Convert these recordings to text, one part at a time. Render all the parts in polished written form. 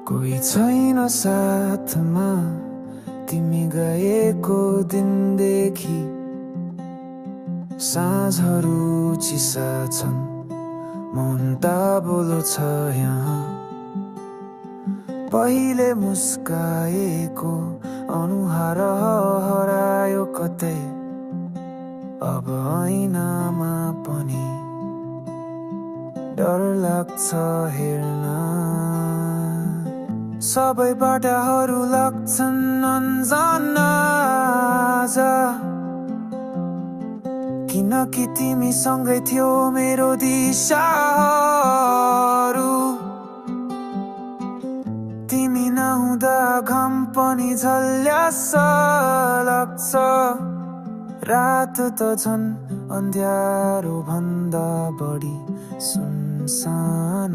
कोही छैन साथमा तिमी गएको दिनदेखि साँझहरू चिसा छन् मन ताबुलो छ यहाँ पहिले मुस्काएको अनुहार हरायो कतै अब ऐनामा पनि डर लाग्छ हेर्न सबै बाटाहरू लाग्छन् अन्जान आज किनकि तिमी सँगै थियो मेरो दिशाहरू तिमी नहुँदा घाम पनि झल्यास लाग्छ रात त झन् अन्ध्यारो भन्दा बढी सुनसान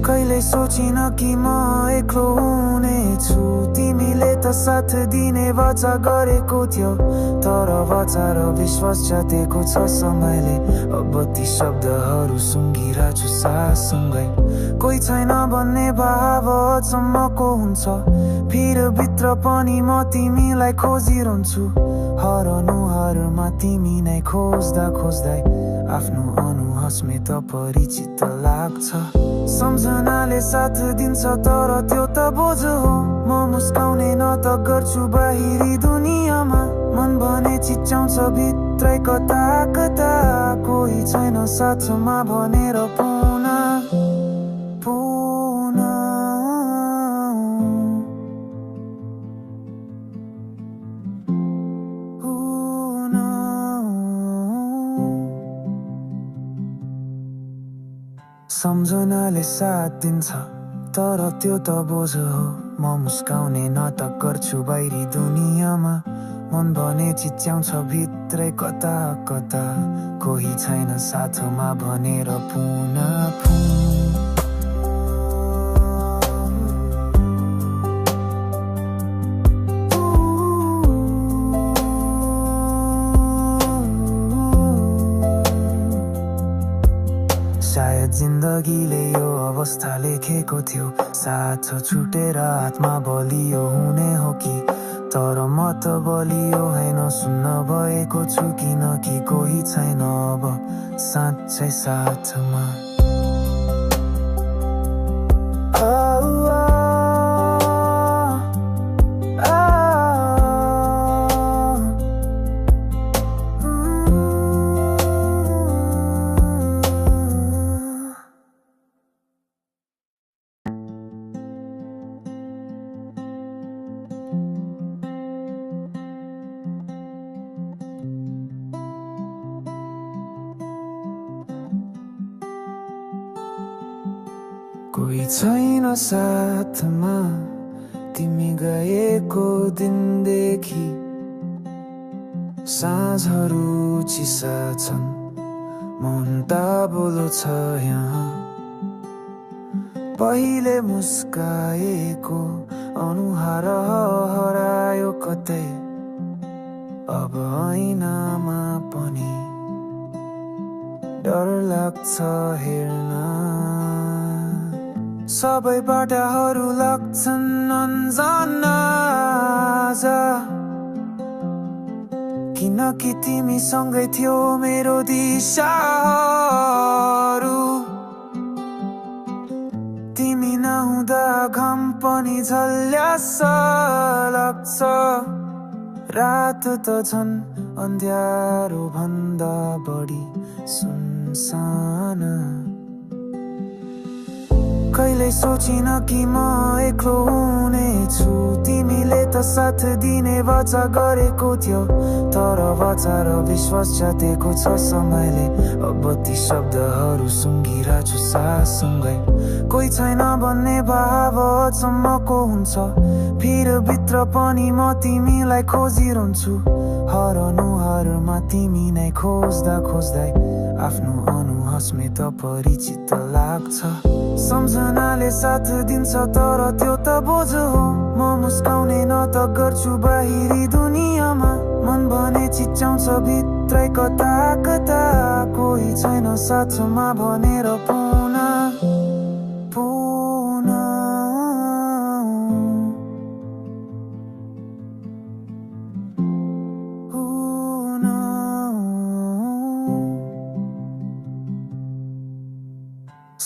कहिले सोचिन कि म एक्लो हुनेछु तिमीले त साथ दिने वाचा गरेको थियो तर वाचा र विश्वास जातेको छ समयले अब ती शब्दहरू सुँगिरहेछु साससँगै कोही छैन भन्ने भाव अचम्मको हुन्छ फिर भित्र पनि म तिमीलाई खोजिरहन्छु हरनुहारमा तिमी नै खोज्दा खोज्दै आफ्नो अनुहासमे त परिचित लाग्छ सम्झनाले साथ दिन्छ तर त्यो त बोझ हो म मुस्काउने न त गर्छु बाहिरी दुनियाँमा मन भने चिच्याउँछ भित्रै कता कता कोही छैन साथमा भनेर पुनः सम्झनाले साथ दिन्छ तर त्यो त बोझ हो म मुस्काउने न त गर्छु बाहिरी दुनियाँमा मन भने चिच्याउँछ भित्रै कता कता कोही छैन साथमा भनेर पुनः सायद जिन्दगीले यो अवस्था लेखेको थियो साथ छुटेर हातमा बलियो हुने हो कि तर म त बलियो होइन सुन्न भएको छु किनकि कोही छैन अब साँच्चै साथमा कोही छैन साथमा तिमी गएको दिनदेखि साँझहरू चिसा छन् मन ताबुलो छ यहाँ पहिले मुस्काएको अनुहार हरायो कतै अब ऐनामा पनि डर लाग्छ हेर्न सबै बाटाहरू लाग्छन् अन्जान आज किनकि तिमी सँगै थियो मेरो दिशाहरू तिमी नहुँदा घाम पनि झल्यास लाग्छ रात त झन् अन्ध्यारो भन्दा बढी सुनसान कहिले सोचिन कि म एक्लो हुनेछु तिमीले त साथ दिने वाचा गरेको थियो तर वाचा र विश्वास जातेको छ समयले अब ती शब्दहरू सुँगिरहेछु साससँगै कोही छैन भन्ने भाव अचम्मको हुन्छ फिर भित्र पनि म तिमीलाई खोजिरहन्छु हरनुहारमा तिमी नै खोज्दा खोज्दै आफ्नो अनुहासमे त परिचित लाग्छ सम्झनाले साथ दिन्छ तर त्यो त बोझ हो म मुस्काउने न त गर्छु बाहिरी दुनियाँमा मन भने चिच्याउँछ भित्रै कता कता कोही छैन साथमा भनेर पुनः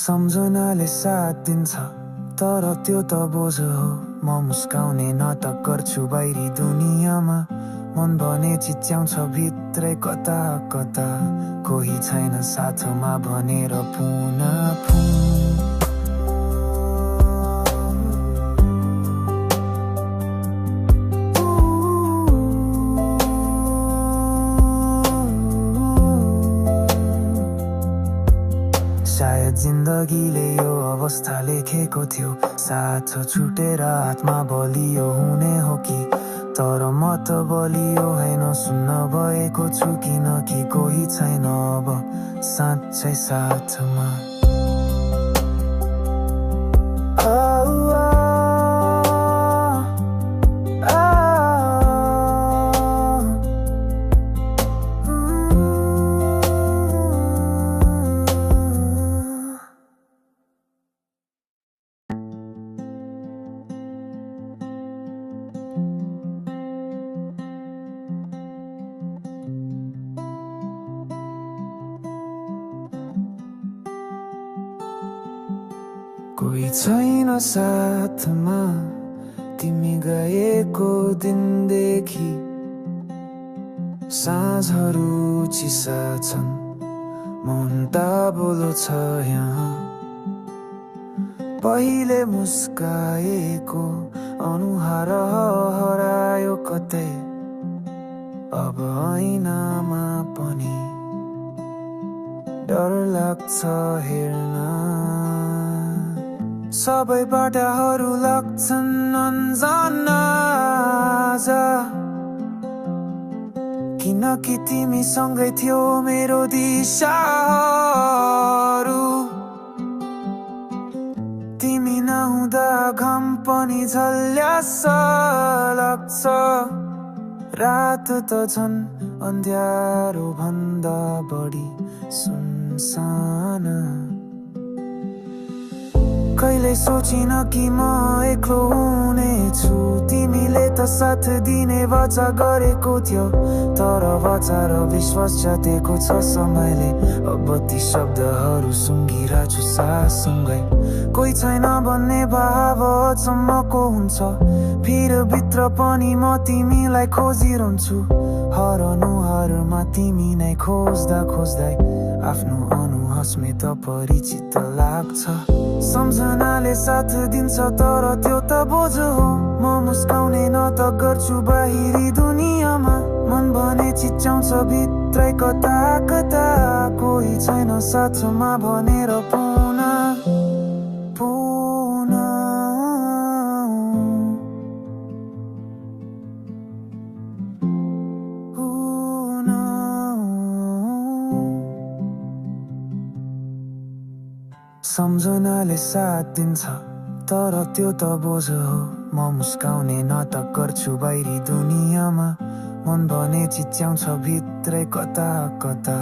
सम्झनाले साथ दिन्छ तर त्यो त बोझ हो म मुस्काउने नाटक गर्छु बाहिरी दुनियाँमा मन भने चिच्याउँछ भित्रै कता कता कोही छैन साथमा भनेर पुनः सायद जिन्दगीले यो अवस्था लेखेको थियो साथ छुटेर आत्मा बलियो हुने हो कि तर म त बलियो होइन सुन्न भएको छु किनकि कोही छैन अब साँच्चै साथमा कोही छैन साथमा तिमी गएको दिनदेखि साँझहरू चिसा छन् मन ताबोलो छ यहाँ पहिले मुस्काएको अनुहार हरायो कतै अब ऐनामा पनि डर लाग्छ हेर्न सबै बाटाहरू लाग्छन् अन्जान आज किनकि तिमी सँगै थियौ मेरो दिशाहरू तिमी नहुँदा घाम पनि झल्यास लाग्छ रात त झन् अन्ध्यारो भन्दा बढी सुनसान कहिले सोचिन कि म एक्लो हुनेछु तिमीले त साथ दिने वाचा गरेको थियो तर वाचा र विश्वास जातेको छ समयले अब ती शब्दहरू सुँगिरहेछु साससँगै कोही छैन भन्ने भाव अचम्मको हुन्छ फिर भित्र पनि म तिमीलाई खोजिरहन्छु हरनुहारमा तिमी नै खोज्दा खोज्दै आफ्नो अनुहासमेत परिचित लाग्छ सम्झनाले साथ दिन्छ तर त्यो त बोझ हो म मुस्काउने नाटक गर्छु बाहिरी दुनियाँमा मन भने चिच्याउँछ भित्रै कता कता कोही छैन साथमा भनेर पुनः सम्झनाले साथ दिन्छ तर त्यो त बोझ हो म मुस्काउने नाटक गर्छु बाहिरी दुनियाँमा मन भने चिच्याउँछ भित्रै कता कता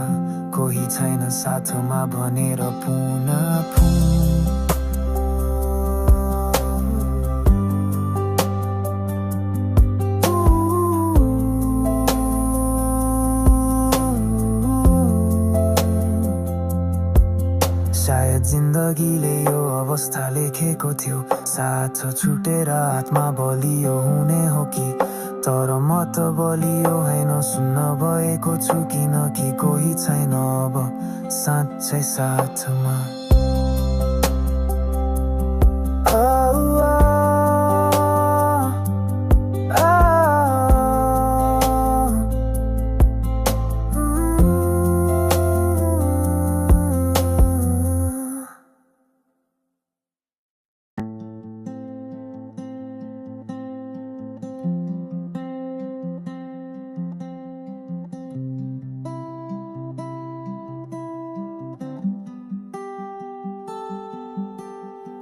कोही छैन साथमा भनेर पुनः सायद जिन्दगीले यो अवस्था लेखेको थियो साथ छुटेर आत्मा बलियो हुने हो कि तर म त बलियो होइन सुन्न भएको छु किनकि कोही छैन अब साँच्चै साथमा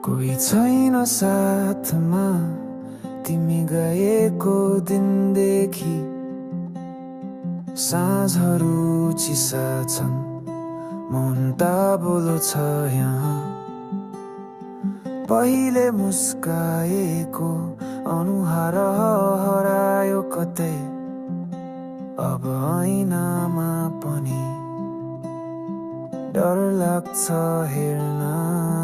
कोही छैन साथमा तिमी गएको दिनदेखि साँझहरू चिसा छन् मन ताबोलो छ यहाँ पहिले मुस्काएको अनुहार हरायो कतै अब ऐनामा पनि डर लाग्छ हेर्न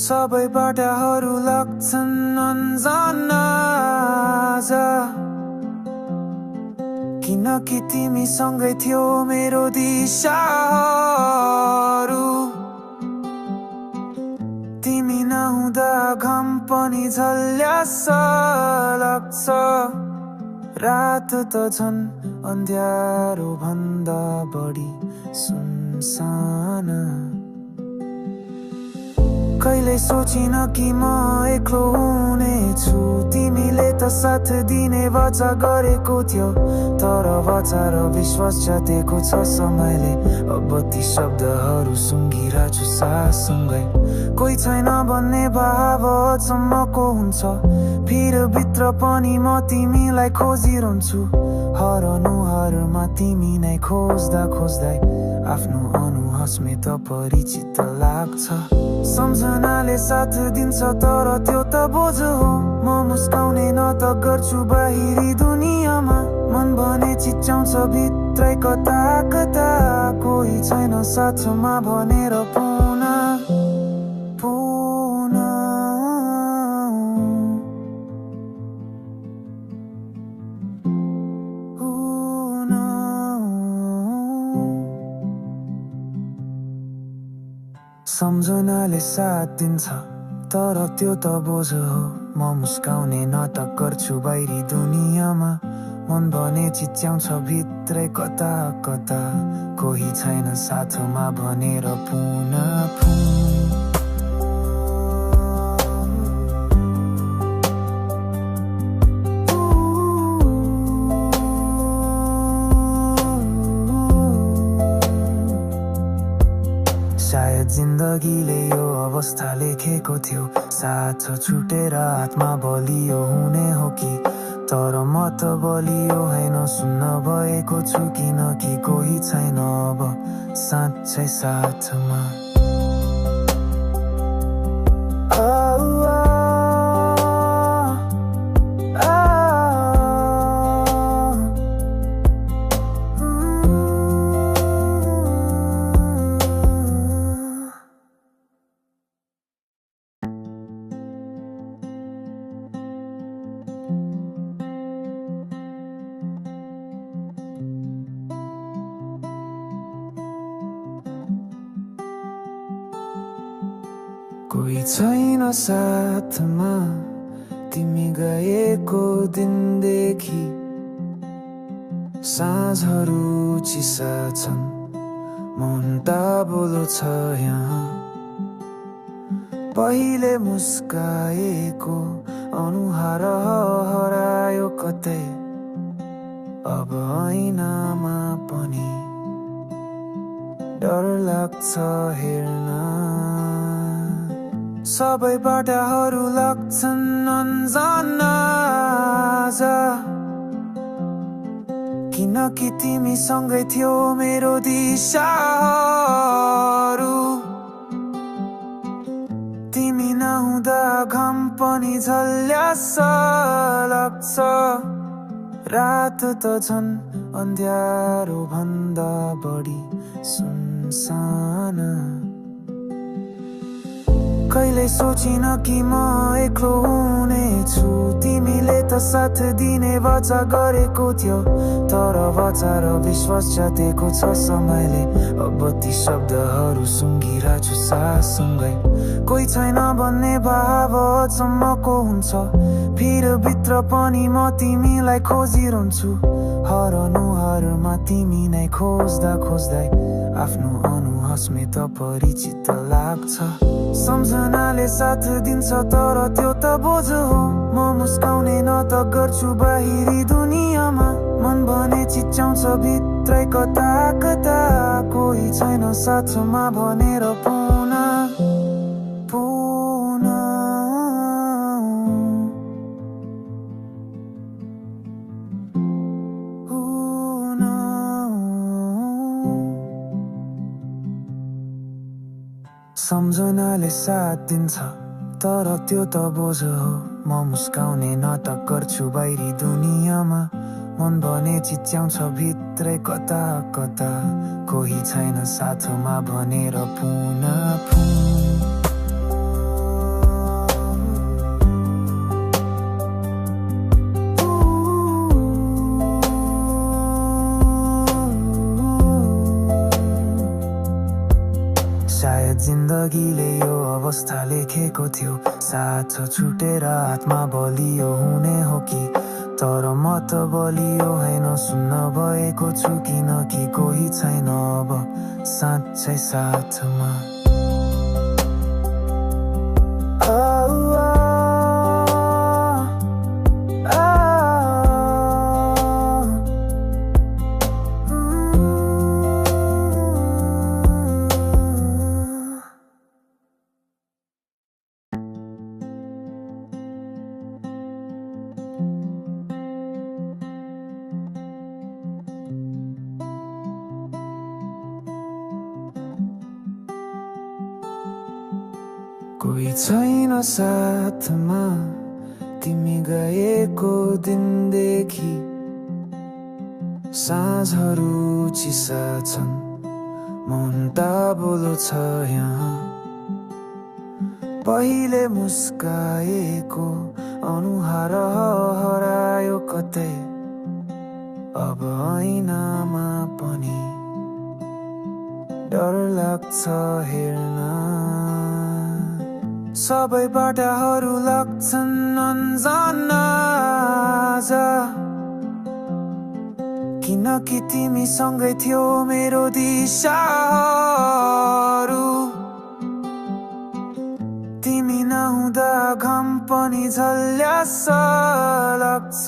सबै बाटाहरू लाग्छन् अन्जान आज किनकि तिमीसँगै थियो मेरो दिशाहरू तिमी नहुँदा घाम पनि झल्यास लाग्छ रात त झन् अन्ध्यारो भन्दा बढी सुनसान कहिले सोचिन कि म एक्लो हुनेछु तिमीले त साथ दिने वाचा गरेको थियो तर वाचा र विश्वास जातेको छ समयले अब ती शब्दहरू सुँघिरहेछु साससँगै कोही छैन भन्ने भाव अचम्मको हुन्छ फिर भित्र पनि म तिमीलाई खोजिरहन्छु हरनुहारमा तिमी नै खोज्दा खोज्दै आफ्नो अनुहासमे त परिचित लाग्छ सम्झनाले साथ दिन्छ तर त्यो त बोझ हो म मुस्काउने न त गर्छु बाहिरी दुनियाँमा मन भने चिच्याउँछ भित्रै कता कता कोही छैन साथमा भनेर पुनः सम्झनाले साथ दिन्छ तर त्यो त बोझ हो म मुस्काउने न त गर्छु बाहिरी दुनियाँमा मन भने चिच्याउँछ भित्रै कता कता कोही छैन साथमा भनेर पुनः सायद जिन्दगीले यो अवस्था लेखेको थियो साथ छुटेर आत्मा बलियो हुने हो कि तर म त बलियो होइन सुन्न भएको छु किनकि कोही छैन अब साँच्चै साथमा कोही छैन साथमा तिमी गएको दिनदेखि साँझहरू चिसा छन् मन ताबुलो छ यहाँ पहिले मुस्काएको अनुहार हरायो कतै अब ऐनामा पनि डर लाग्छ हेर्न सबै बाटाहरू लाग्छन् अन्जान आज किनकि तिमीसँगै थियो मेरो दिशाहरू तिमी नहुँदा घाम पनि झल्यास लाग्छ रात त झन् अन्ध्यारो भन्दा बढी सुनसान कहिले सोचिन कि म एक्लो हुनेछु तिमीले त साथ दिने वाचा गरेको थियो तर वाचा र विश्वास जातेको छ समयले अब ती शब्दहरू सुँघिरहेछु साससँगै कोही छैन भन्ने भाव अचम्मको हुन्छ फिर भित्र पनि म तिमीलाई खोजिरहन्छु हरनुहारमा तिमी नै खोज्दा खोज्दै आफ्नो अनुहासमे त परिचित लाग्छ सम्झनाले साथ दिन्छ तर त्यो त बोझ हो म मुस्काउने न त गर्छु बाहिरी दुनियाँमा मन भने चिच्याउँछ भित्रै कता कता कोही छैन साथमा भनेर पुनः सम्झनाले साथ दिन्छ तर त्यो त बोझ हो म मुस्काउने न त गर्छु बाहिरी दुनियाँमा मन भने चिच्याउँछ भित्रै कता कता कोही छैन साथमा भनेर पुनः लेखेको थियो साथ छुटेर आत्मा बलियो हुने हो कि तर म त बलियो होइन सुन्न भएको छु किनकि कोही छैन अब साँच्चै साथमा कोही छैन साथमा तिमी गएको दिनदेखि साँझहरू चिसा छन् मन ताबुलो छ यहाँ पहिले मुस्काएको अनुहार हरायो कतै अब ऐनामा पनि डर लाग्छ हेर्न सबै बाटाहरू लाग्छन् अन्जाना किनकि तिमी सँगै थियौ मेरो दिशाहरू तिमी नहुँदा घाम पनि झल्यास लाग्छ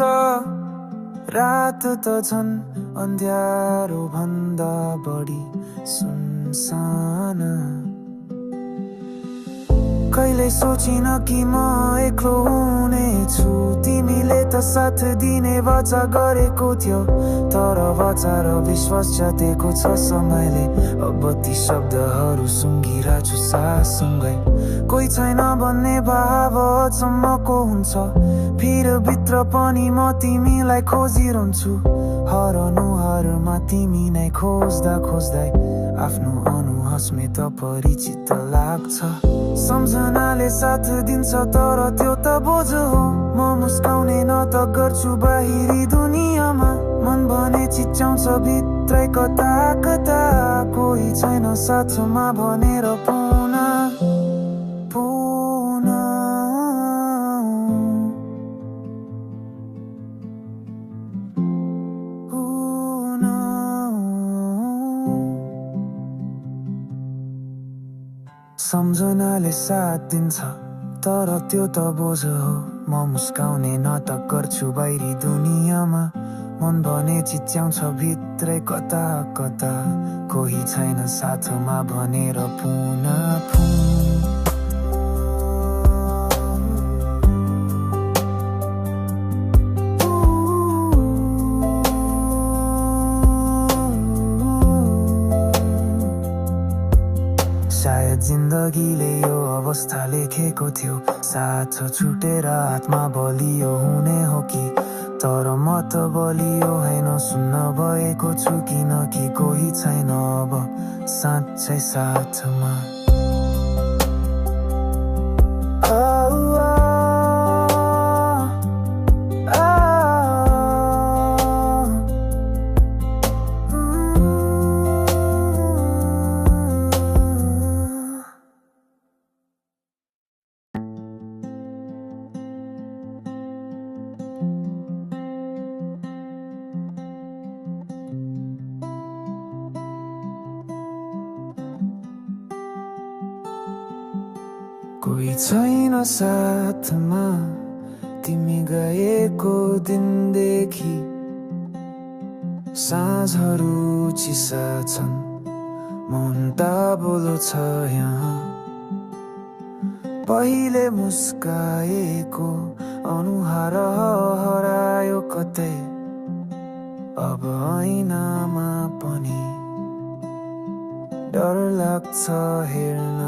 रात त झन् अन्ध्यारो भन्दा बढी सुनसान कहिले सोचिन कि म एक्लो हुनेछु तिमीले त साथ दिने वाचा गरेको थियो तर वाचा र विश्वास जातेको छ समयले अब ती शब्दहरू सुँघिरहेछु साससँगै कोही छैन भन्ने भाव अचम्मको हुन्छ फिर भित्र पनि म तिमीलाई खोजिरहन्छु हरनुहारमा तिमी नै खोज्दा खोज्दै आफ्नो अनुहासमेत परिचित लाग्छ सम्झनाले साथ दिन्छ तर त्यो त बोझ हो म मुस्काउने न त गर्छु बाहिरी दुनियाँमा मन भने चिच्याउँछ भित्रै कता कता कोही छैन साथमा भनेर पुनः सम्झनाले साथ दिन्छ तर त्यो त बोझ हो म मुस्काउने न त गर्छु बाहिरी दुनियाँमा मन भने चिच्याउँछ भित्रै कता कता कोही छैन साथमा भनेर पुनः जिन्दगीले यो अवस्था लेखेको थियो साथ छुटेर आत्मा बलियो हुने हो कि तर म त बलियो होइन सुन्न भएको छु किनकि कोही छैन अब साँच्चै साथमा कोही छैन साथमा तिमी गएको दिनदेखि साँझहरू चिसा छन् मन ताबुलो छ यहाँ पहिले मुस्काएको अनुहार हरायो कतै अब ऐनामा पनि डर लाग्छ हेर्न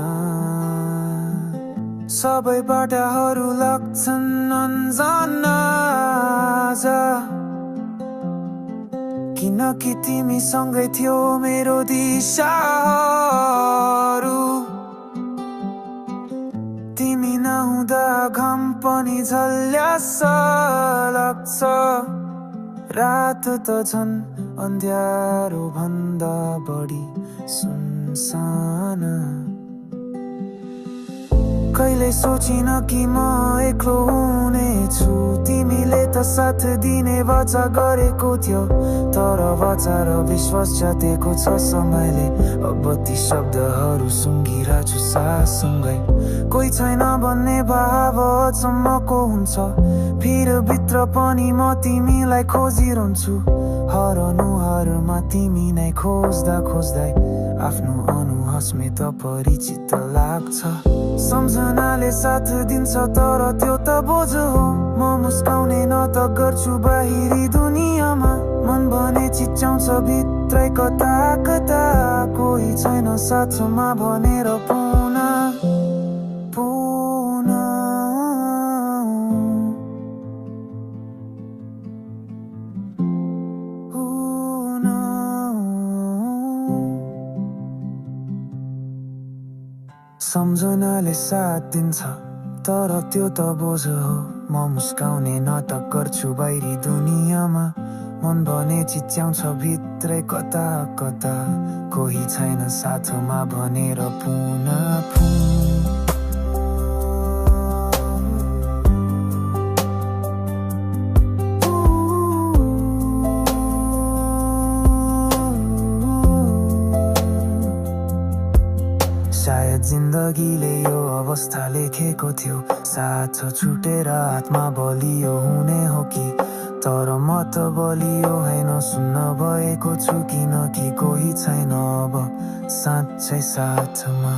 सबै बाटाहरू लाग्छन् अन्जाना किनकि तिमी सँगै थियौ मेरो दिशाहरू तिमी नहुँदा घाम पनि झल्यास लाग्छ रात त झन् अन्ध्यारो भन्दा बढी सुनसान कहिले सोचिन कि म एक्लो हुनेछु तिमीले त साथ दिने वाचा गरेको थियो तर वाचा र विश्वास जातेको छ समयले अब ती शब्दहरू सुँघिरहेछु साससँगै कोही छैन भन्ने भाव अचम्मको हुन्छ फिर भित्र पनि म तिमीलाई खोजिरहन्छु हरनुहारमा तिमी नै खोज्दा खोज्दै आफ्नो अनुहासमेत परिचित लाग्छ सम्झनाले साथ दिन्छ तर त्यो त बोझ हो म मुस्काउने न त गर्छु बाहिरी दुनियाँमा मन भने चिच्याउँछ भित्रै कता कता कोही छैन साथमा भनेर सम्झनाले साथ दिन्छ तर त्यो त बोझ हो म मुस्काउने न त गर्छु बाहिरी दुनियाँमा मन भने चिच्याउँछ भित्रै कता कता कोही छैन साथमा भनेर सायद जिन्दगीले यो अवस्था लेखेको थियो साथ छुटेर आत्मा बलियो हुने हो कि तर म त बलियो होइन सुन्न भएको छु किनकि कोही छैन अब साँच्चै साथमा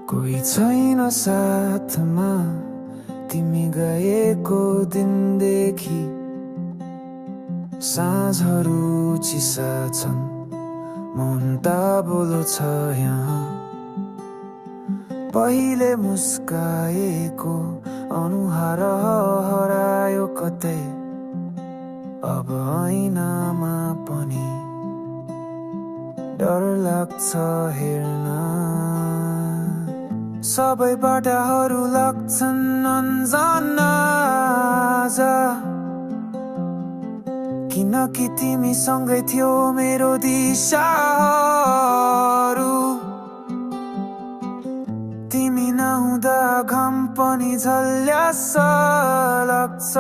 कोही छैन साथमा तिमी गएको दिनदेखि साँझहरू चिसा छन् मन ताबोलो छ यहाँ पहिले मुस्काएको अनुहार हरायो कतै अब ऐनामा पनि डर लाग्छ हेर्न सबै बाटाहरू लाग्छन् अन्जाना किनकि तिमी सँगै थियो मेरो दिशाहरू तिमी नहुँदा घाम पनि झल्यास लाग्छ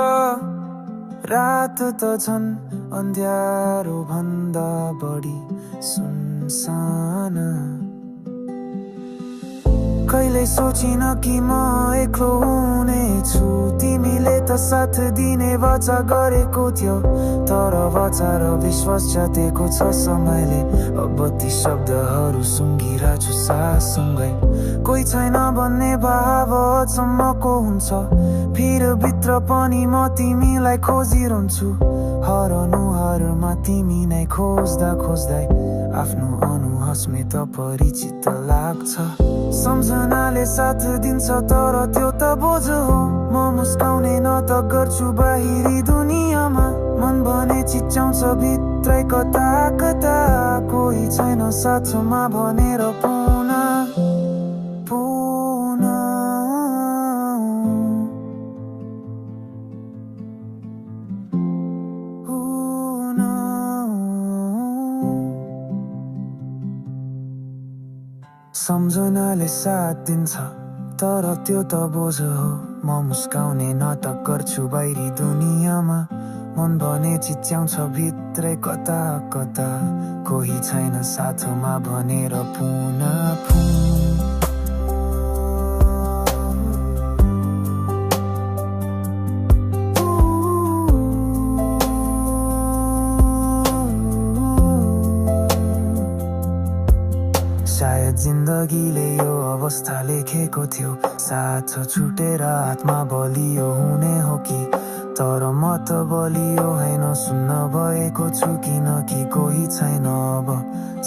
रात त झन् अन्ध्यारो भन्दा बढी सुनसान कहिले सोचिन कि म एक्लो हुनेछु तिमीले त साथ दिने वाचा गरेको थियो तर वाचा र विश्वास जातेको छ समयले अब ती शब्दहरू सुँघिरहेछु साससँगै कोही छैन भन्ने भाव अचम्मको हुन्छ फिर भित्र पनि म तिमीलाई खोजिरहन्छु हरनुहारमा तिमी नै खोज्दा खोज्दै आफ्नो अनुहासमेत परिचित लाग्छ सम्झनाले साथ दिन्छ तर त्यो त बोझ हो म मुस्काउने न त गर्छु बाहिरी दुनियाँमा मन भने चिच्याउँछ भित्रै कता कता कोही छैन साथमा भनेर सम्झनाले साथ दिन्छ तर त्यो त बोझ हो म मुस्काउने न त गर्छु बाहिरी दुनियाँमा मन भने चिच्याउँछ भित्रै कता कता कोही छैन साथमा भनेर सायद जिन्दगीले यो अवस्था लेखेको थियो साथ छुटेर आत्मा बलियो हुने हो कि तर म त बलियो होइन सुन्न भएको छु किनकि कोही छैन अब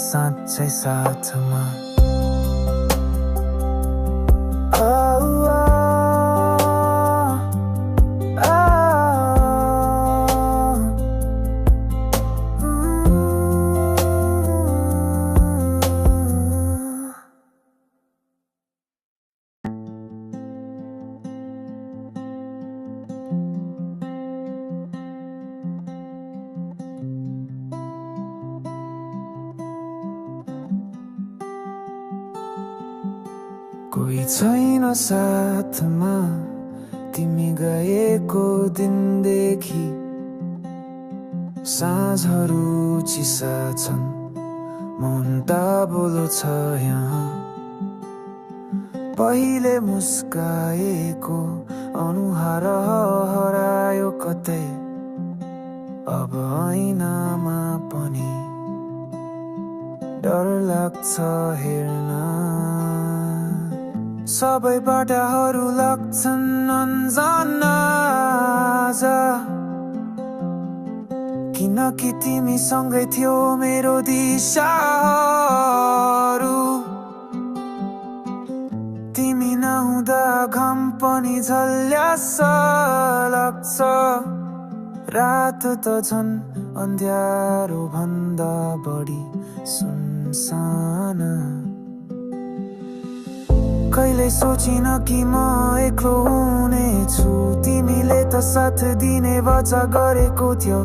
साँच्चै साथमा कोही छैन साथमा तिमी गएको दिनदेखि साँझहरू चिसा छन् मन ताबुलो छ यहाँ पहिले मुस्काएको अनुहार हरायो कतै अब ऐनामा पनि डर लाग्छ हेर्न सबै बाटाहरू लाग्छन् अन्जान किनकि तिमी सँगै थियौ मेरो दिशाहरू तिमी नहुँदा घाम पनि झल्यास लाग्छ रात त झन् अन्ध्यारो भन्दा बढी सुनसान कहिले सोचिन कि म एक्लो हुनेछु तिमीले त साथ दिने वाचा गरेको थियो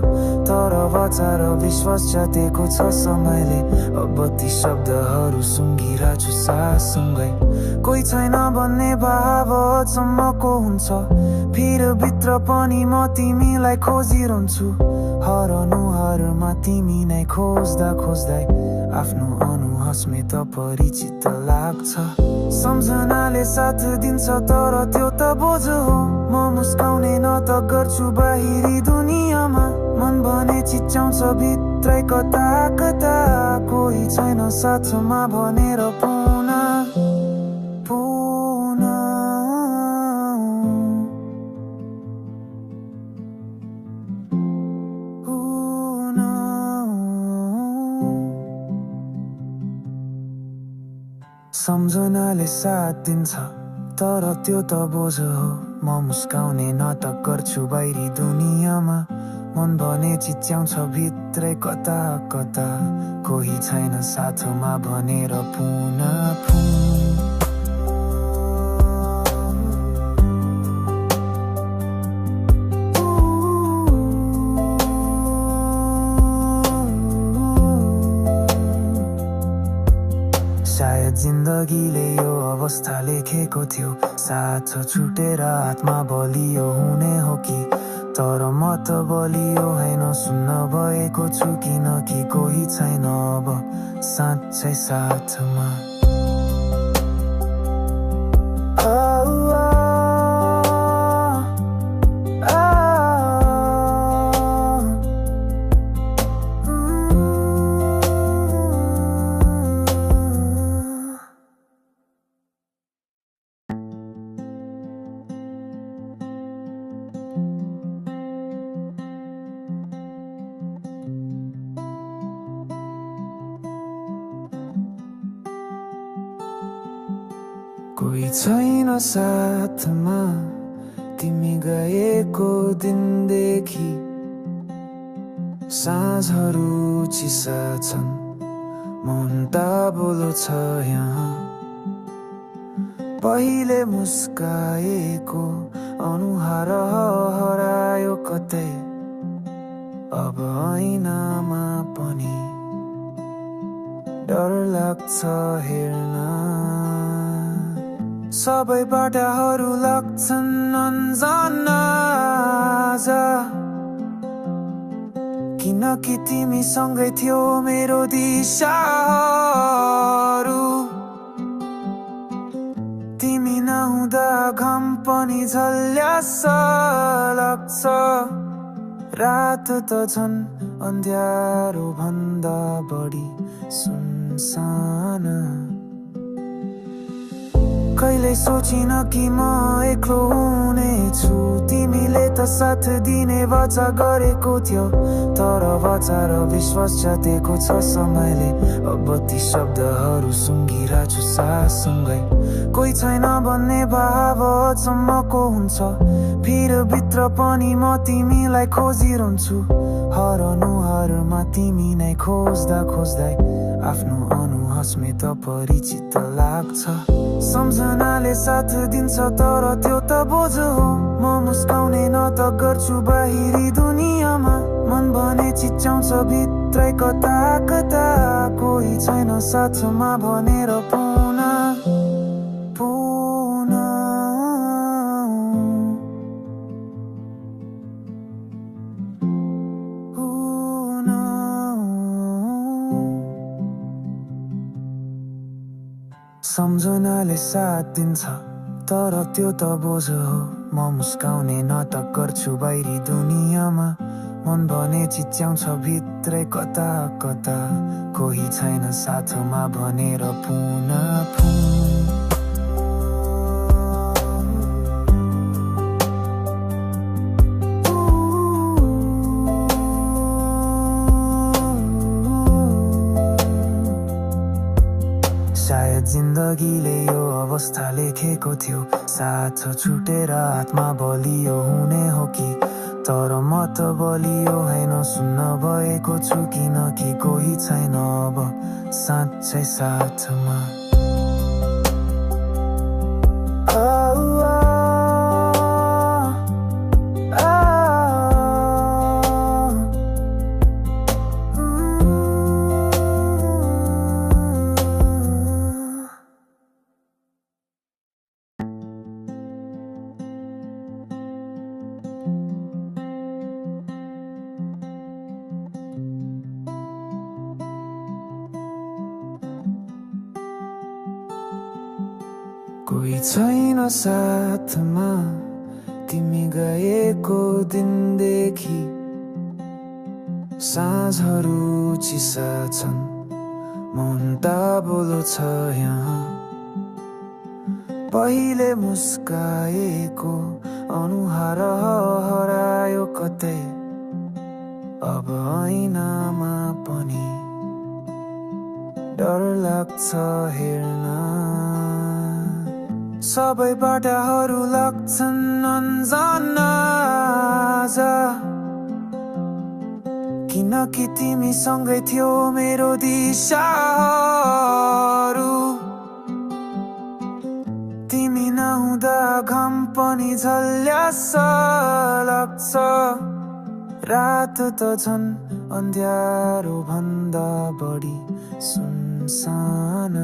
तर वाचा र विश्वास जातेको छ समयले अब ती शब्दहरू सुँघिरहेछु साससँगै कोही छैन भन्ने भाव अचम्मको हुन्छ फिर भित्र पनि म तिमीलाई खोजिरहन्छु हरनुहारमा तिमी नै खोज्दा खोज्दै आफ्नो अनुहासमे त परिचित लाग्छ सम्झनाले साथ दिन्छ तर त्यो त बोझ हो म मुस्काउने न त गर्छु बाहिरी दुनियाँमा मन भने चिच्याउँछ भित्रै कता कता कोही छैन साथमा भनेर पुनः सम्झनाले साथ दिन्छ तर त्यो त बोझ हो म मुस्काउने न त गर्छु बाहिरी दुनियाँमा मन भने चिच्याउँछ भित्रै कता कता कोही छैन साथमा भनेर पुनः सायद जिन्दगीले यो अवस्था लेखेको थियो साथ छुटेर आत्मा बलियो हुने हो कि तर म त बलियो होइन सुन्न भएको छु किनकि कोही छैन अब साँच्चै साथमा कोही छैन साथमा तिमी गएको दिनदेखि साँझहरू चिसा छन् मन ताबुलो छ यहाँ पहिले मुस्काएको अनुहार हरायो कतै अब ऐनामा पनि डर लाग्छ हेर्न सबै बाटाहरू लाग्छन् अन्जान किनकि तिमी सँगै थियौ मेरो दिशाहरू तिमी नहुँदा घाम पनि झल्यास लाग्छ रात त झन् अन्ध्यारो भन्दा बढी सुनसान कहिले सोचिन कि म एक्लो हुनेछु तिमीले त साथ दिने वाचा गरेको थियो तर वाचा र विश्वास जातेको छ समयले अब ती शब्दहरू सुँघिरहेछु साससँगै कोही छैन भन्ने भाव अचम्मको हुन्छ फिर भित्र पनि म तिमीलाई खोजिरहन्छु हरनुहारमा तिमी नै खोज्दा खोज्दै आफ्नो अनुहासमे त परिचित लाग्छ सम्झनाले साथ दिन्छ तर त्यो त बोझ हो म मुस्काउने न त गर्छु बाहिरी दुनियाँमा मन भने चिच्याउँछ भित्रै कता कता कोही छैन साथमा भनेर पुनः सम्झनाले साथ दिन्छ तर त्यो त बोझ हो म मुस्काउने नाटक गर्छु बाहिरी दुनियाँमा मन भने चिच्याउँछ भित्रै कता कता कोही छैन साथमा भनेर पुनः सायद जिन्दगीले यो अवस्था लेखेको थियो साथ छुटेर आत्मा बलियो हुने हो कि तर म त बलियो होइन सुन्न भएको छु किनकि कोही छैन अब साँच्चै साथमा कोही छैन साथमा तिमी गएको दिनदेखि साँझहरू चिसा छन् मन ताबोलो छ यहाँ पहिले मुस्काएको अनुहार हरायो कतै अब ऐनामा पनि डर लाग्छ हेर्न सबै बाटाहरू लाग्छन् अन्जाना किनकि तिमी सँगै थियो मेरो दिशाहरू तिमी नहुँदा घाम पनि झल्यास लाग्छ रात त झन् अन्ध्यारो भन्दा बढी सुनसान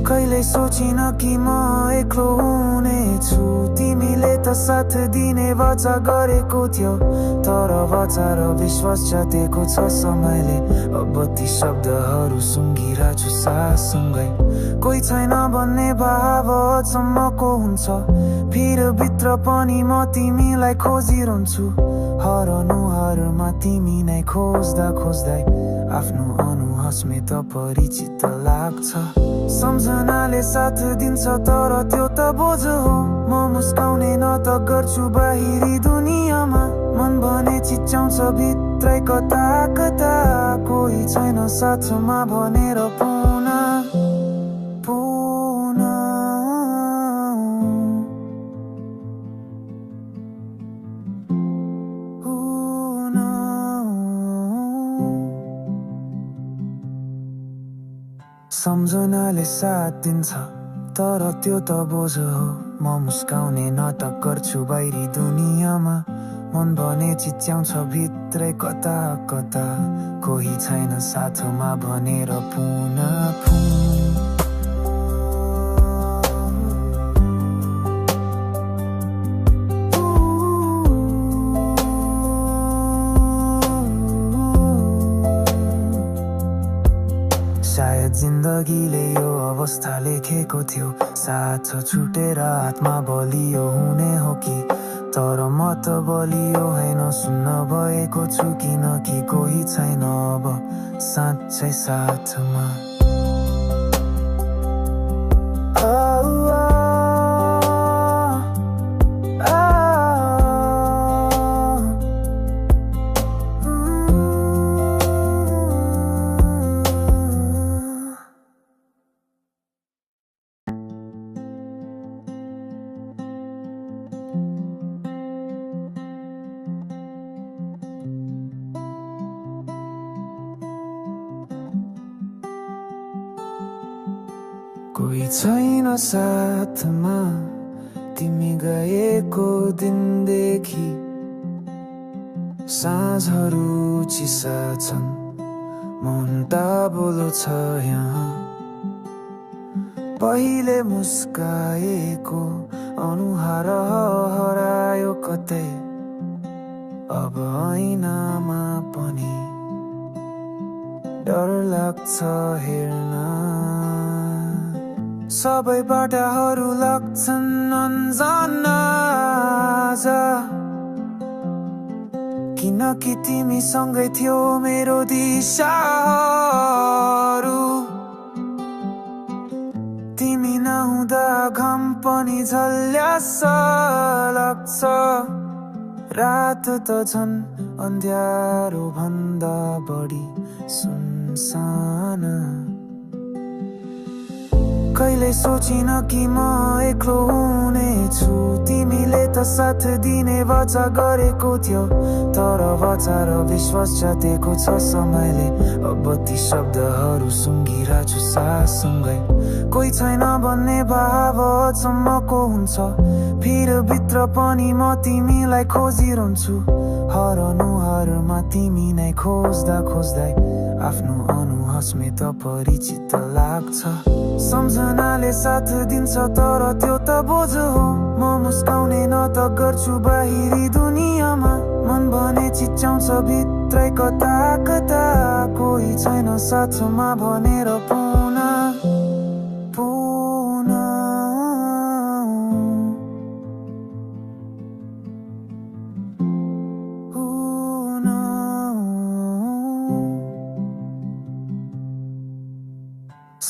कहिले सोचिन कि म एक्लो हुनेछु तिमीले त साथ दिने वाचा गरेको थियो तर वाचा र विश्वास जातेको छ समयले अब ती शब्दहरू सुँघिरहेछु साससँगै कोही छैन भन्ने भाव अचम्मको हुन्छ फिर भित्र पनि म तिमीलाई खोजिरहन्छु हरनुहारमा तिमी नै खोज्दा खोज्दै आफ्नो अनुहासमे त परिचित लाग्छ सम्झनाले साथ दिन्छ तर त्यो त बोझ हो म मुस्काउने नाटक गर्छु बाहिरी दुनियाँमा मन भने चिच्याउँछ भित्रै कता कता कोही छैन साथमा भनेर पुनः सम्झनाले साथ दिन्छ तर त्यो त बोझ हो म मुस्काउने नाटक गर्छु बाहिरी दुनियाँमा मन भने चिच्याउँछ भित्रै कता कता कोही छैन साथमा भनेर पुनः सायद जिन्दगीले यो अवस्था लेखेको थियो साथ छुटेर आत्मा बलियो हुने हो कि तर म त बलियो होइन सुन्न भएको छु किनकि कोही छैन अब साँच्चै साथमा कोही छैन साथमा तिमी गएको दिनदेखि साँझहरू चिसा छन् मन ताबोलो छ यहाँ पहिले मुस्काएको अनुहार हरायो कतै अब ऐनामा पनि डर लाग्छ हेर्न सबै बाटाहरू लाग्छन् अन्जान आज किनकि तिमीसँगै थियो मेरो दिशाहरू तिमी नहुँदा घाम पनि झल्यास लाग्छ रात त झन् अन्ध्यारो भन्दा बढी सुनसान कहिले सोचिन कि म एक्लो हुनेछु तिमीले त साथ दिने वाचा गरेको थियो तर वाचा र विश्वास जातेको छ समयले अब ती शब्दहरू सुँगिरहेछु साससँगै कोही छैन भन्ने भाव अचम्मको हुन्छ फिर भित्र पनि म तिमीलाई खोजिरहन्छु हरनुहारमा तिमी नै खोज्दा खोज्दै आफ्नो अनुहासमै त परिचित लाग्छ सम्झनाले साथ दिन्छ तर त्यो त बोझ हो म मुस्काउने न त गर्छु बाहिरी दुनियाँमा मन भने चिच्याउँछ भित्रै कता कता कोही छैन साथमा भनेर पुनः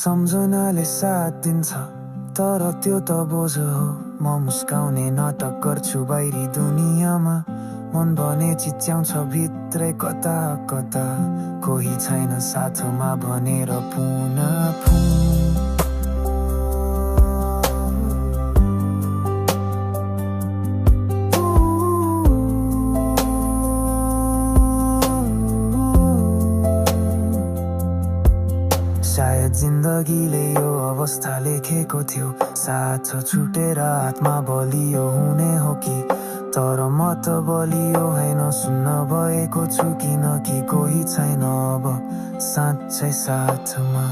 सम्झनाले साथ दिन्छ तर त्यो त बोझ हो म मुस्काउने नाटक गर्छु बाहिरी दुनियाँमा मन भने चिच्याउँछ भित्रै कता कता कोही छैन साथमा भनेर पुनः जिन्दगीले यो अवस्था लेखेको थियो साथ छुटेर आत्मा बलियो हुने हो कि तर म त बलियो होइन सुन्न भएको छु किनकि कोही छैन अब साँच्चै साथमा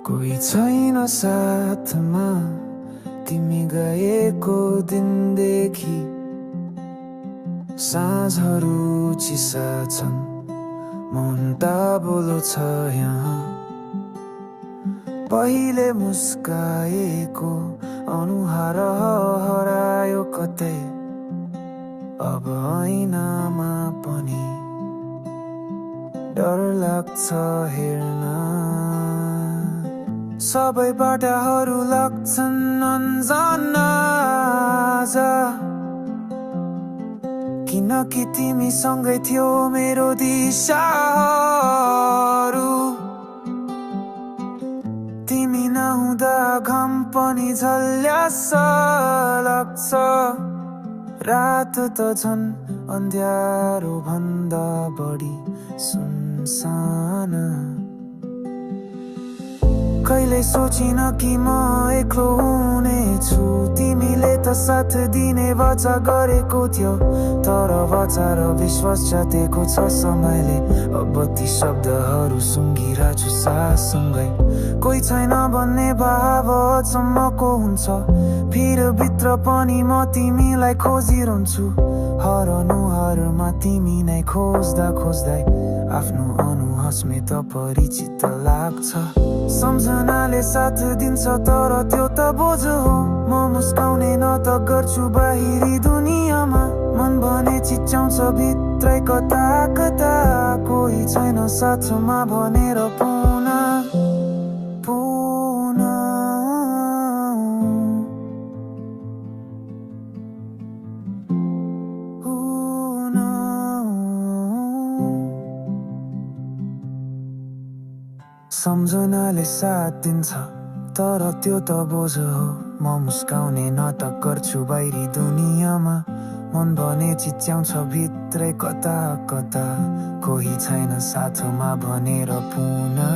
कोही छैन साथमा तिमी गएको दिनदेखि साँझहरू चिसा छन् मन ताबुलो छ यहाँ पहिले मुस्काएको अनुहार हरायो कतै अब ऐनामा पनि डर लाग्छ हेर्न सबै बाटाहरू लाग्छन् अन्जान आज किनकि तिमीसँगै थियो मेरो दिशाहरू तिमी नहुँदा घाम पनि झल्यास लाग्छ रात त झन् अन्ध्यारो भन्दा बढी सुनसान कहिले सोचिन कि म एक्लो हुनेछु तिमीले त साथ दिने वाचा गरेको थियो तर वाचा र विश्वास जातेको छ समयले अब ती शब्दहरू सुँगिरहेछु साससँगै कोही छैन भन्ने भाव अचम्मको हुन्छ फिर भित्र पनि म तिमीलाई खोजिरहन्छु हरनुहारमा तिमी नै खोज्दा खोज्दै आफ्नो अनुहासमै त परिचित लाग्छ सम्झनाले साथ दिन्छ तर त्यो त बोझ हो म मुस्काउने न त गर्छु बाहिरी दुनियाँमा मन भने चिच्याउँछ भित्रै कता कता कोही छैन साथमा भनेर पुनः सम्झनाले साथ दिन्छ तर त्यो त बोझ हो म मुस्काउने नाटक गर्छु बाहिरी दुनियाँमा मन भने चिच्याउँछ भित्रै कता कता कोही छैन साथमा भनेर पुनः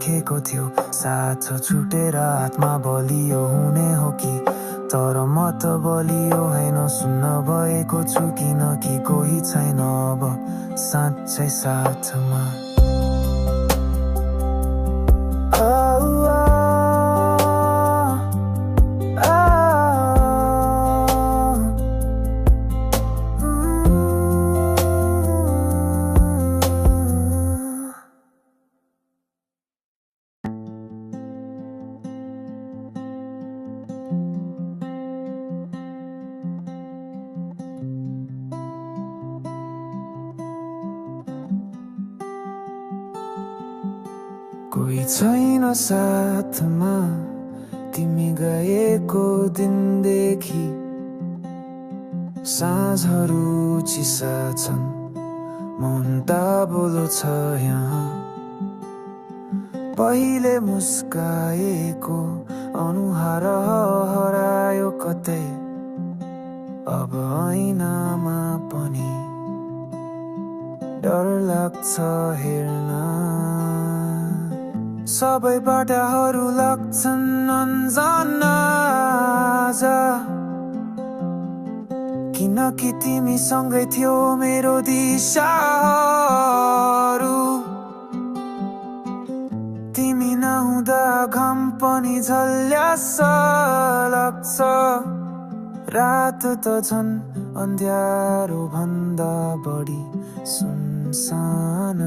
लेखेको थियो साथ छुटेर आत्मा बलियो हुने हो कि तर म त बलियो होइन सुन्न भएको छु किनकि कोही छैन अब साँच्चै साथमा कोही छैन साथमा तिमी गएको दिनदेखि साँझहरू चिसा छन् मन ताबुलो छ यहाँ पहिले मुस्काएको अनुहार हरायो कतै अब ऐनामा पनि डर लाग्छ हेर्न सबै बाटाहरू लाग्छन् अन्जाना किनकि तिमी सँगै थियो मेरो दिशाहरू तिमी नहुँदा घाम पनि झल्यास लाग्छ रात त झन् अन्ध्यारो भन्दा बढी सुनसान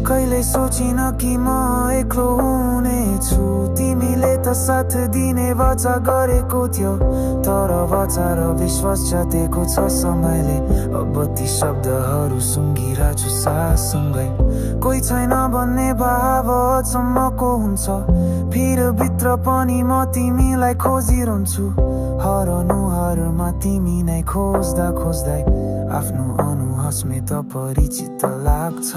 कहिले सोचिन कि म एक्लो हुनेछु तिमीले त साथ दिने वाचा गरेको थियो तर वाचा र विश्वास जातेको छ समयले अब ती शब्दहरू सुँघिरहेछु साससँगै कोही छैन भन्ने भाव अचम्मको हुन्छ फिर भित्र पनि म तिमीलाई खोजिरहन्छु हरनुहारमा तिमी नै खोज्दा खोज्दै आफ्नो अनुहासमै त परिचित लाग्छ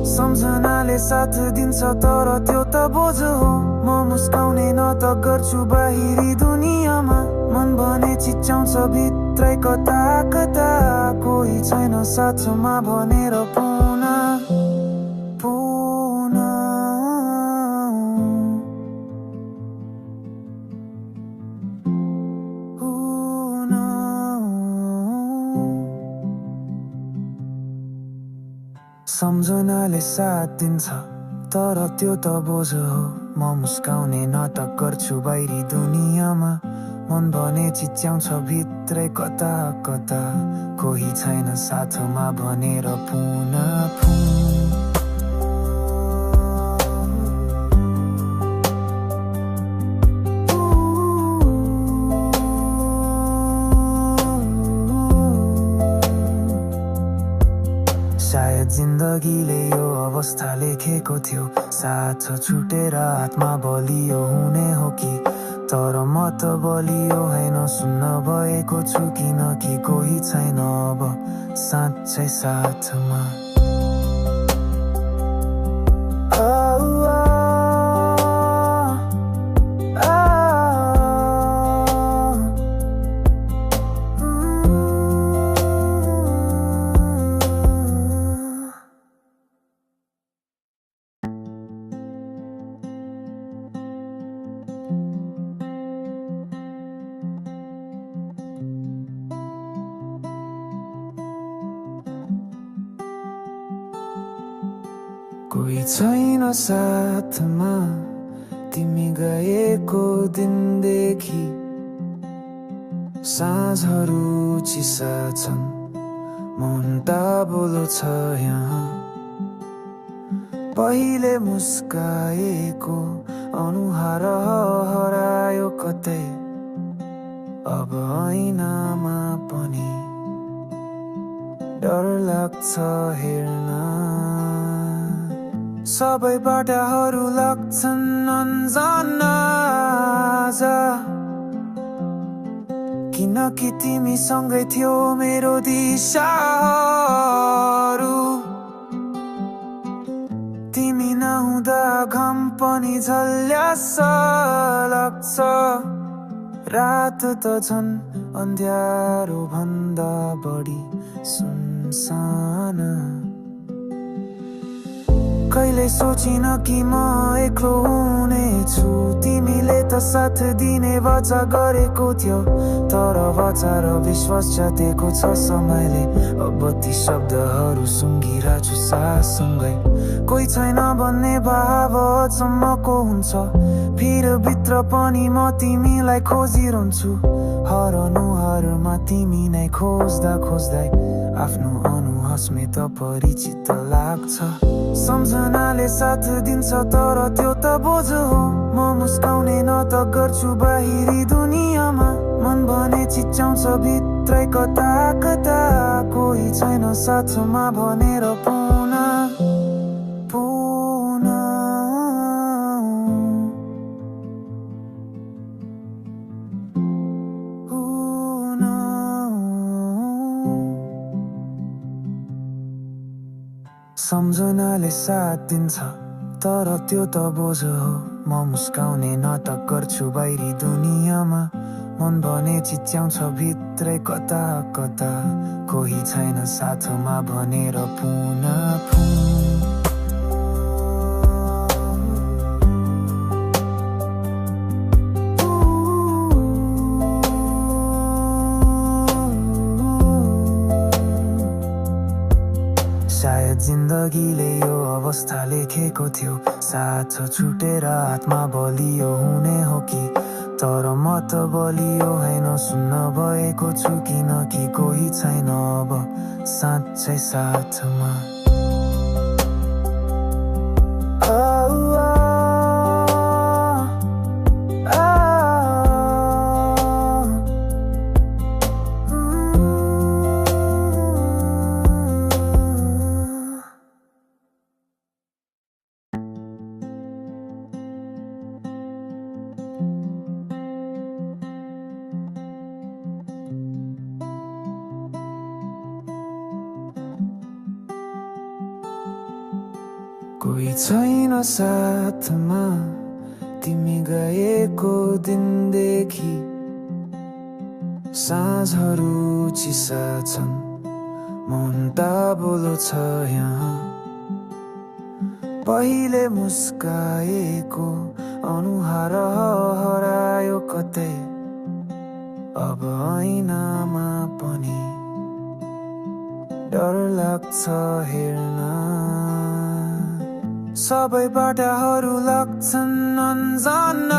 सम्झनाले साथ दिन्छ तर त्यो त बोझ हो म मुस्काउने न त गर्छु बाहिरी दुनियाँमा मन भने चिच्याउँछ भित्रै कता कता कोही छैन साथमा भनेर पुनः सम्झनाले साथ दिन्छ तर त्यो त बोझ हो म मुस्काउने नाटक गर्छु बाहिरी दुनियाँमा मन भने चिच्याउँछ भित्रै कता कता कोही छैन साथमा भनेर पुनः जिन्दगीले यो अवस्था लेखेको थियो साथ छुटेर आत्मा बलियो हुने हो कि तर म त बलियो होइन सुन्न भएको छु किनकि कोही छैन अब साँच्चै साथमा कोही छैन साथमा तिमी गएको दिनदेखि साँझहरू चिसा छन् मन ताबुलो छ यहाँ पहिले मुस्काएको अनुहार हरायो कतै अब ऐनामा पनि डर लाग्छ हेर्न सबै बाटाहरू लाग्छन् अन्जाना किनकि तिमी सँगै थियो मेरो दिशाहरू तिमी नहुँदा घाम पनि झल्यास लाग्छ रात त झन् अन्ध्यारो भन्दा बढी सुनसान कहिले सोचिन कि म एक्लो हुनेछु तिमीले त साथ दिने वाचा गरेको थियो तर वाचा र विश्वास जातेको छ समयले अब ती शब्दहरू सुँघिरहेछु साससँगै कोही छैन भन्ने भाव अचम्मको हुन्छ फिर भित्र पनि म तिमीलाई खोजिरहन्छु हरनुहारमा तिमी नै खोज्दा खोज्दै आफ्नो अनुहासमै त परिचित लाग्छ सम्झनाले साथ दिन्छ तर त्यो त बोझ हो म मुस्काउने न त गर्छु बाहिरी दुनियाँमा मन भने चिच्याउँछ भित्रै कता कता कोही छैन साथमा भनेर सम्झनाले साथ दिन्छ तर त्यो त बोझ हो म मुस्काउने नाटक गर्छु बाहिरी दुनियाँमा मन भने चिच्याउँछ भित्रै कता कता कोही छैन साथमा भनेर सायद जिन्दगीले यो अवस्था लेखेको थियो साथ छुटेर आत्मा बलियो हुने हो कि तर म त बलियो होइन सुन्न भएको छु किनकि कोही छैन अब साँच्चै साथमा कोही छैन साथमा तिमी गएको दिनदेखि साँझहरू चिसा छन् मन ताबोलो छ यहाँ पहिले मुस्काएको अनुहार हरायो कतै अब ऐनामा पनि डर लाग्छ हेर्न सबै बाटाहरू लाग्छन् अन्जान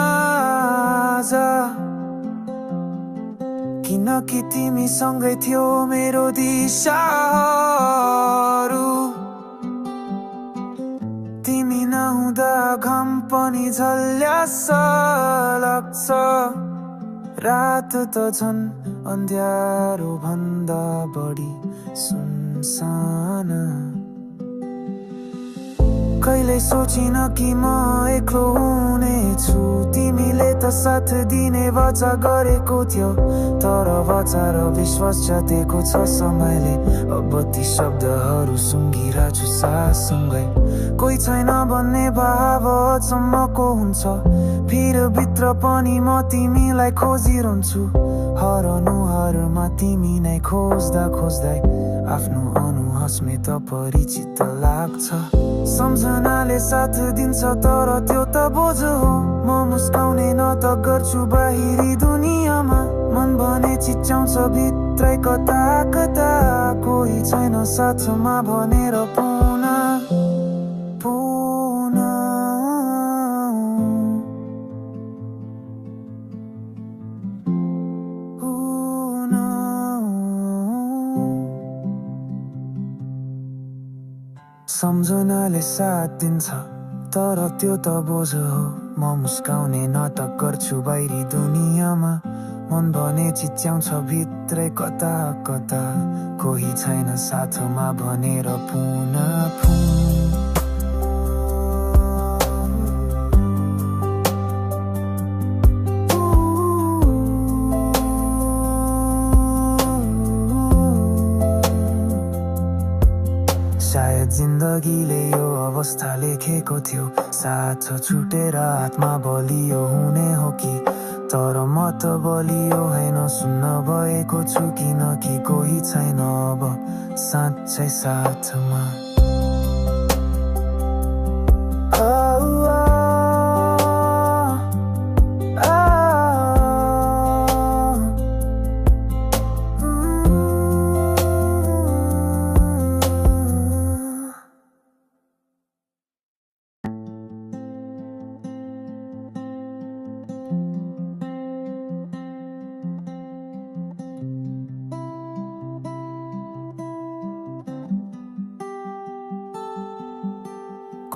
किनकि तिमी सँगै थियो मेरो दिशाहरू तिमी नहुँदा घाम पनि झल्यास लाग्छ रात त झन् अन्ध्यारो भन्दा बढी सुनसान कहिले सोचिन कि म एक्लो हुनेछु तिमीले त साथ दिने वाचा गरेको थियो तर वाचा र विश्वास जातेको छ समयले अब ती शब्दहरू सुँघिरहेछु साससँगै कोही छैन भन्ने भाव अचम्मको हुन्छ फिर भित्र पनि म तिमीलाई खोजिरहन्छु हरनुहारमा तिमी नै खोज्दा खोज्दै आफ्नो अनुहासमै त परिचित लाग्छ सम्झनाले साथ दिन्छ तर त्यो त बोझ हो म मुस्काउने न त गर्छु बाहिरी दुनियाँमा मन भने चिच्याउँछ भित्रै कता कता कोही छैन साथमा भनेर सम्झनाले साथ दिन्छ तर त्यो त बोझ हो म मुस्काउने नाटक गर्छु बाहिरी दुनियाँमा मन भने चिच्याउँछ भित्रै कता कता कोही छैन साथमा भनेर सायद जिन्दगीले यो अवस्था लेखेको थियो साथ छुटेर आत्मा बलियो हुने हो कि तर म त बलियो होइन सुन्न भएको छु किनकि कोही छैन अब साँच्चै साथमा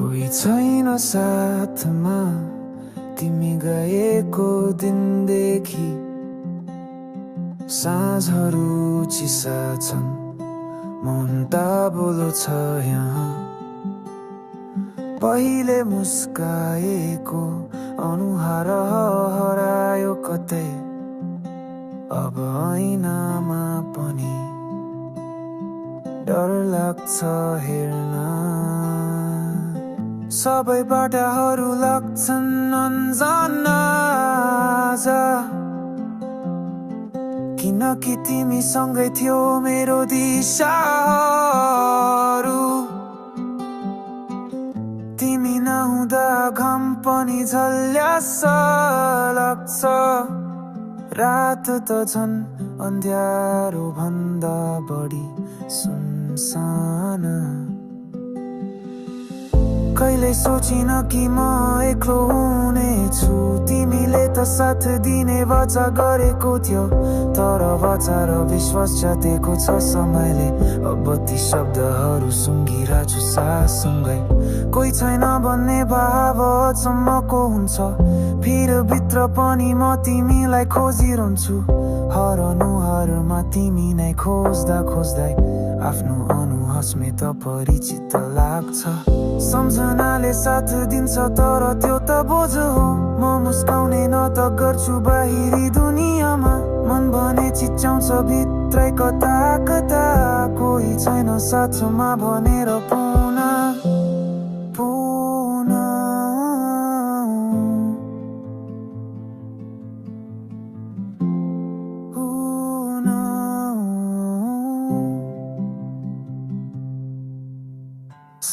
कोही छैन साथमा तिमी गएको दिनदेखि साँझहरू चिसा छन् मन ताबुलो छ यहाँ पहिले मुस्काएको अनुहार हरायो कतै अब ऐनामा पनि डर लाग्छ हेर्न सबै बाटाहरू लाग्छन् अन्जान किनकि तिमी सँगै थियौ मेरो दिशाहरू तिमी नहुँदा घाम पनि झल्यास लाग्छ रात त झन् अन्ध्यारो भन्दा बढी सुनसान कहिले सोचिन कि म एक्लो हुनेछु तिमीले त साथ दिने वाचा गरेको थियो तर वाचा र विश्वास जातेको छ समयले अब ती शब्दहरू सुँघिरहेछु साससँगै कोही छैन भन्ने भाव अचम्मको हुन्छ फिर भित्र पनि म तिमीलाई खोजिरहन्छु हरनुहारमा तिमी नै खोज्दा खोज्दै आफ्नो अनुहासमेत परिचित लाग्छ सम्झनाले साथ दिन्छ तर त्यो त बोझ हो म मुस्काउने न त गर्छु बाहिरी दुनियाँमा मन भने चिच्याउँछ भित्रै कता कता कोही छैन साथमा भनेर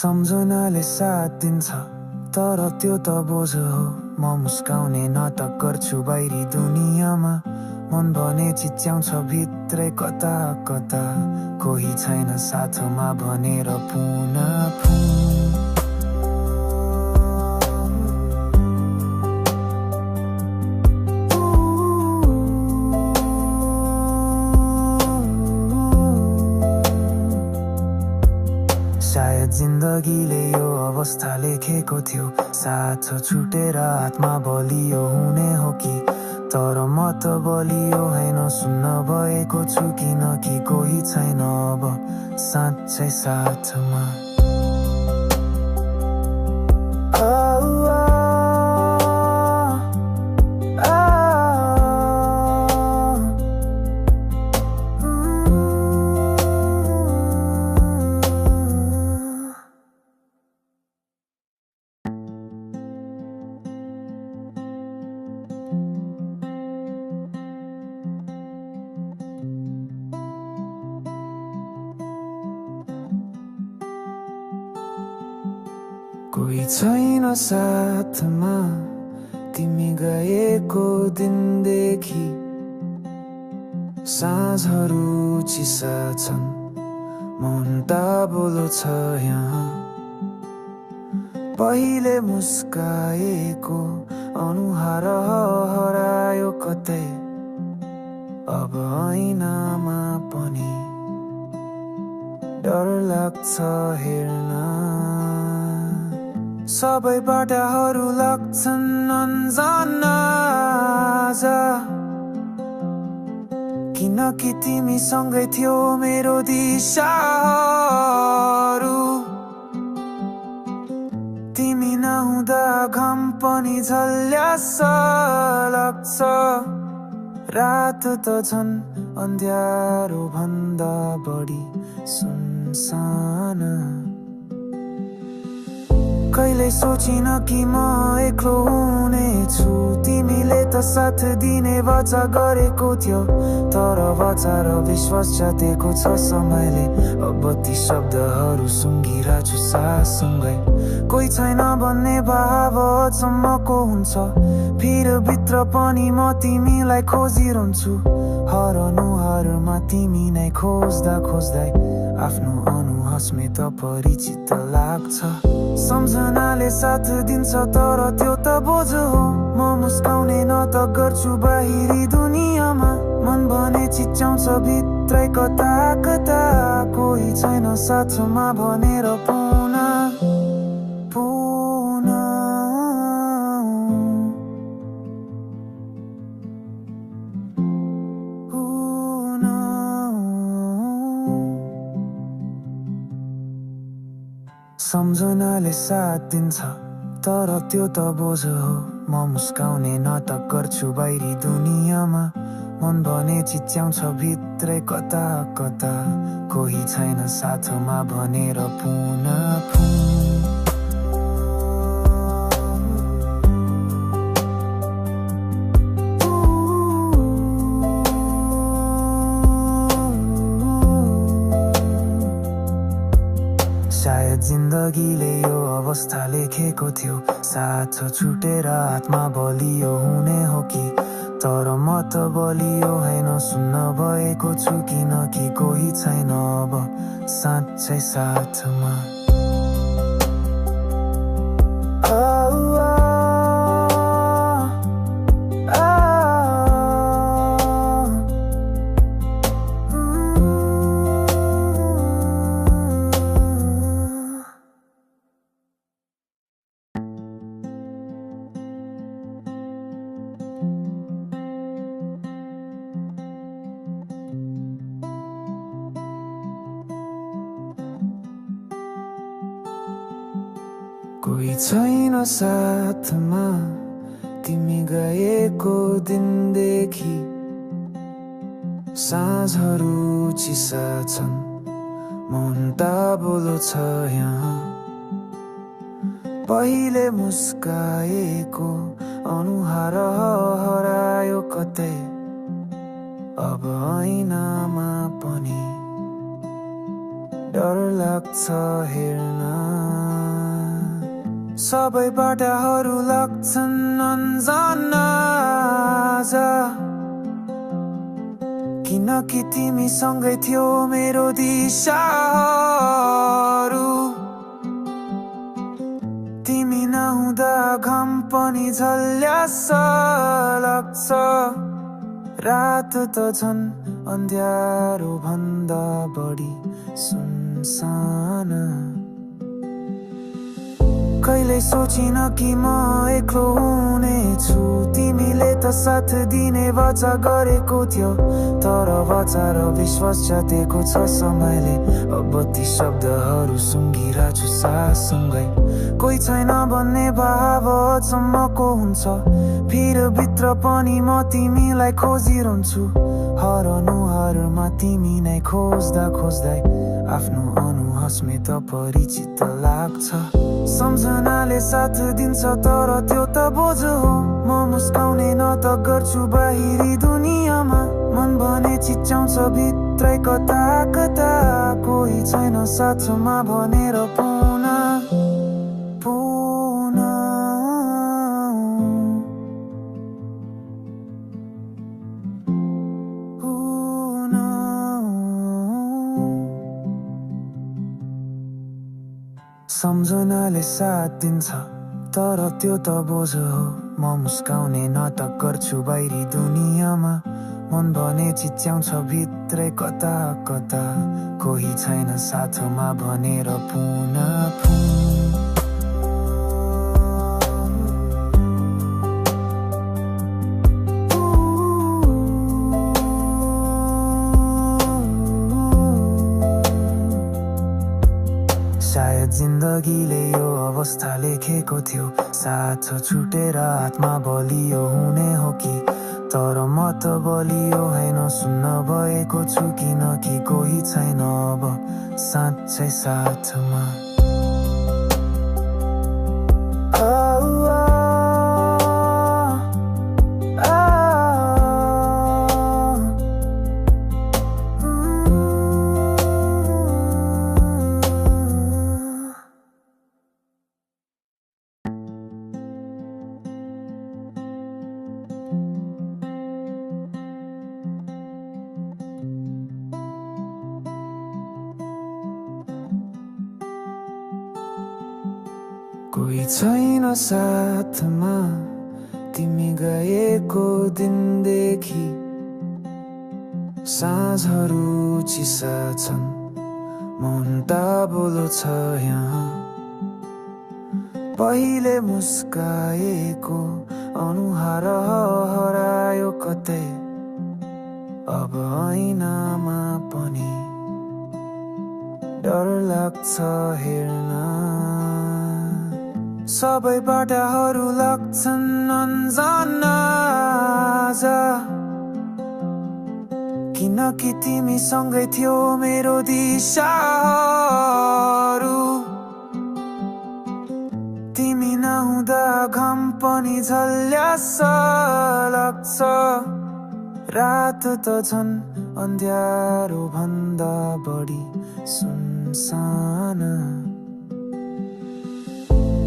सम्झनाले साथ दिन्छ तर त्यो त बोझ हो म मुस्काउने न त गर्छु बाहिरी दुनियाँमा मन भने चिच्याउँछ भित्रै कता कता कोही छैन साथमा भनेर सायद जिन्दगीले यो अवस्था लेखेको थियो साथ छुटेर आत्मा बलियो हुने हो कि तर म त बलियो होइन सुन्न भएको छु किनकि कोही छैन अब साँच्चै साथमा कोही छैन साथमा तिमी गएको दिनदेखि साँझहरू चिसा छन् मन ताबुलो छ यहाँ पहिले मुस्काएको अनुहार हरायो कतै अब ऐनामा पनि डर लाग्छ हेर्न सबै बाटाहरू लाग्छन् अन्जान किनकि तिमी सँगै थियौ मेरो दिशाहरू तिमी नहुँदा घाम पनि झल्यास लाग्छ रात त झन् अन्ध्यारो भन्दा बढी सुनसान कहिले सोचिन कि म एक्लो हुनेछु तिमीले त साथ दिने वाचा गरेको थियो तर वाचा र विश्वास जातेको छ समयले अब ती शब्दहरू सुँघिरहेछु साससँगै कोही छैन भन्ने भाव अचम्मको हुन्छ फिर भित्र पनि म तिमीलाई खोजिरहन्छु हरनुहारमा तिमी नै खोज्दा खोज्दै आफ्नो अनुहासमेत परिचित लाग्छ सम्झनाले साथ दिन्छ तर त्यो त बोझ हो म मुस्काउने न त गर्छु बाहिरी दुनियाँमा मन भने चिच्याउँछ भित्रै कता कता कोही छैन साथमा भनेर पुनः सम्झनाले साथ दिन्छ तर त्यो त बोझ हो म मुस्काउने नाटक गर्छु बाहिरी दुनियाँमा मन भने चिच्याउँछ भित्रै कता कता कोही छैन साथमा भनेर पुनः सायद जिन्दगीले यो अवस्था लेखेको थियो साथ छुटेर आत्मा बलियो हुने हो कि तर म त बलियो होइन सुन्न भएको छु किनकि कोही छैन अब साँच्चै साथमा कोही छैन साथमा तिमी गएको दिनदेखि साँझहरू चिसा छन् मन ताबुलो छ यहाँ पहिले मुस्काएको अनुहार हरायो कतै अब ऐनामा पनि डर लाग्छ हेर्न सबै बाटाहरू लाग्छन् अन्जाना किनकि तिमी सँगै थियो मेरो दिशाहरू तिमी नहुँदा घाम पनि झल्यास लाग्छ रात त झन् अन्ध्यारो भन्दा बढी सुनसान कहिले सोचिन कि म एक्लो हुनेछु तिमीले त साथ दिने वाचा गरेको थियो तर वाचा र विश्वास जातेको छ समयले अब ती शब्दहरू सुँगिरहेछु साससँगै कोही छैन भन्ने भाव अचम्मको हुन्छ फिर भित्र पनि म तिमीलाई खोजिरहन्छु हरनुहारमा तिमी नै खोज्दा खोज्दै आफ्नो अनुहासमे त परिचित लाग्छ सम्झनाले साथ दिन्छ तर त्यो त बोझ हो म मुस्काउने नाटक गर्छु बाहिरी दुनियाँमा मन भने चिच्याउँछ भित्रै कता कता कोही छैन साथमा भनेर पुनः सम्झनाले साथ दिन्छ तर त्यो त बोझ हो म मुस्काउने नाटक गर्छु बाहिरी दुनियाँमा मन भने चिच्याउँछ भित्रै कता कता कोही छैन साथमा भनेर पुनः सायद जिन्दगीले यो अवस्था लेखेको थियो साथ छुटेर आत्मा बलियो हुने हो कि तर म त बलियो होइन सुन्न भएको छु किनकि कोही छैन अब साँच्चै साथमा कोही छैन साथमा तिमी गएको दिनदेखि साँझहरू चिसा छन् मन ताबुलो छ यहाँ पहिले मुस्काएको अनुहार हरायो कतै अब ऐनामा पनि डर लाग्छ हेर्न सबै बाटाहरू लाग्छन् अन्जान आज, किनकि तिमी सँगै थियो मेरो दिशाहरू। तिमी नहुँदा घाम पनि झल्यास लाग्छ, रात त झन् अन्ध्यारो भन्दा बढी सुनसान।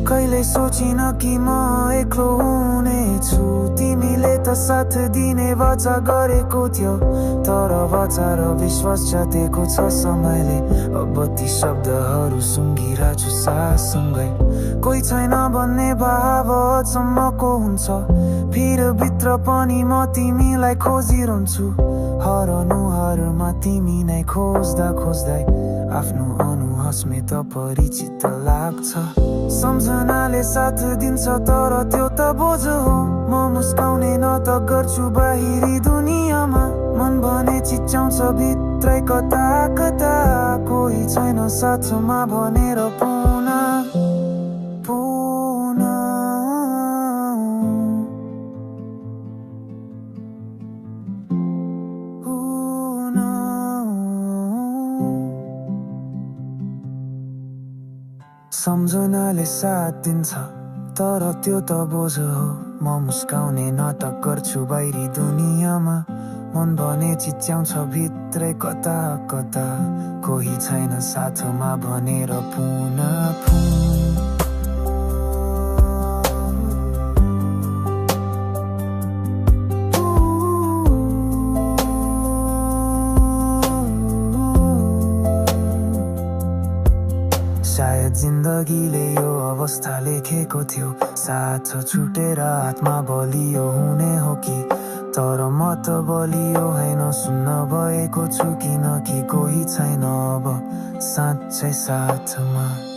कहिले सोचिन कि म एक्लो हुनेछु, तिमीले त साथ दिने वाचा गरेको थियो, तर वाचा र विश्वास जातेको छ समयले। अब ती शब्दहरू सुँघिरहेछु साससँगै, कोही छैन भन्ने भाव अचम्मको हुन्छ, फिर भित्र पनि म तिमीलाई खोजिरहन्छु। हरनुहारमा तिमी नै खोज्दा खोज्दै आफ्नो अनुहार त परिचित लाग्छ। सम्झनाले साथ दिन्छ तर त्यो त बोझ हो, म मुस्काउने न त गर्छु बाहिरी दुनियाँमा, मन भने चिच्याउँछ भित्रै कता कता, कोही छैन साथमा भनेर पुनः सम्झनाले साथ दिन्छ तर त्यो त बोझ हो, म मुस्काउने नाटक गर्छु बाहिरी दुनियाँमा, मन भने चिच्याउँछ भित्रै कता कता, कोही छैन साथमा भनेर पुनः सायद जिन्दगीले यो अवस्था लेखेको थियो, साथ छुटेर आत्मा बलियो हुने हो कि, तर म त बलियो होइन सुन्न भएको छु, किनकि कोही छैन अब साँच्चै साथमा।